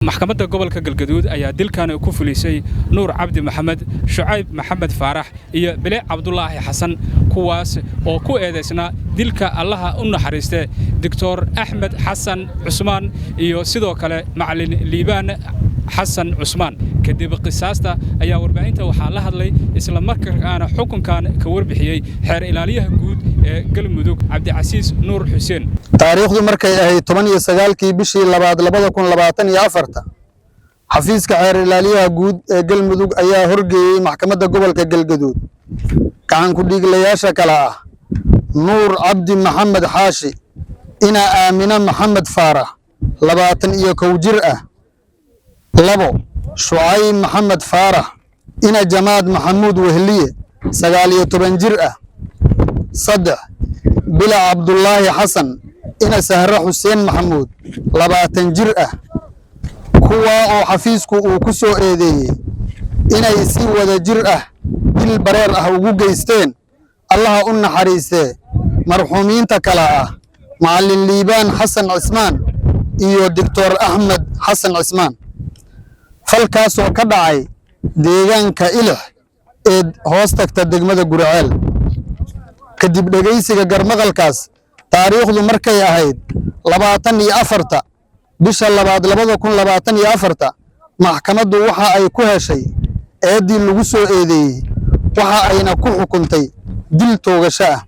maxkamadda gobolka Galgaduud ayaa dilkan ku fulisay Nuur Cabdi Maxamed, Shucayb Maxamed Faarax iyo Bile Cabdullaahi Xasan kuwaas oo ku eedeysna dilka Allaha u naxariistay Dr. Axmed Xasan Cusmaan iyo sidoo kale Macallin Liibaan Xasan Cusmaan kadib qisaasta ayaa warbaahinta waxaa la hadlay isla markaana xukunkan ka warbixiyay xeer ilaaliyaha guud ee Galmudug Cabdicasiis Nuur Xuseen taariikhdu markay ahayd 19kii bishii 2024 xafiiska xeer ilaaliyaha guud ee Galmudug ayaa horgeeyay maxkamadda gobolka Galgaduud gacan ku dhiglayaasha kala ah Nuur Cabdi Maxamed Xaashi ina Aamina Maxamed Faarax 21 jir ah labo Shucayb Maxamed Faarax ina Jamaad Maxamuud Wehliye 19 jir ah saddex Bile Cabdullaahi Xasan ina Sahra Xuseen Maxamuud 20 jir ah kuwa oo xafiisku uu ku soo eedeeyay inay si wada jir ah dil bareer ah ugu geysteen Allaha u naxariistay marxuumiinta kala ah Macallin Liibaan Xasan Cusmaan iyo Dr. Axmed Xasan Cusmaan falkaas oo ka dhacay deegaanka Ilix ee hoos tagta degmada Guraceel kadib dhageysiga garmaqalkaas taariikhdu markay ahayd 24 bisha 2024 maxkamaddu waxa ay ku heshay eedii lagu soo eedeeyay waxa ayna ku xukuntay dil toogasho ah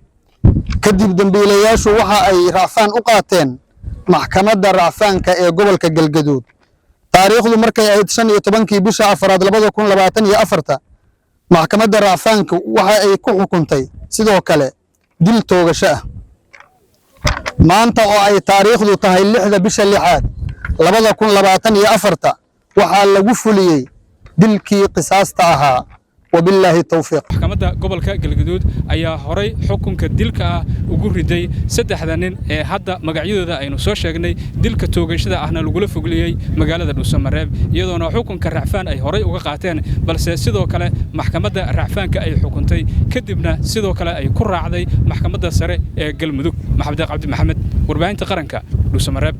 kadib dambiilayaashu waxa ay raafaan u qaateen maxkamadda raafaanka ee gobolka Galgaduud taariikhdu markay ahayd 15kii bisha 4 2024 maxkamadda raafaanka waxa ay ku xukuntay sidoo kale dil toogasho ah maanta oo ay taariikhdu tahay 6 bisha 6 2024 waxa lagu fuliyay dilkii qisaasta ahaa وبالله التوفيق maxkamadda gobolka Galgaduud ayaa horay xukunka dilka ah ugu riday saddexda nin ee hadda magacyadooda aynu soo sheegnay dilka toogashada ahna lagu la fogliyay magaalada Dhuusamareeb iyadoona xukunka racfaan ay horay uga qaateen balse sidoo kale maxkamadda racfaanka ay xukuntay kadibna sidoo kale ay ku raacday maxkamadda sare ee Galmudug Maxamed Cabdi Maxamed warbaahinta qaranka Dhuusamareeb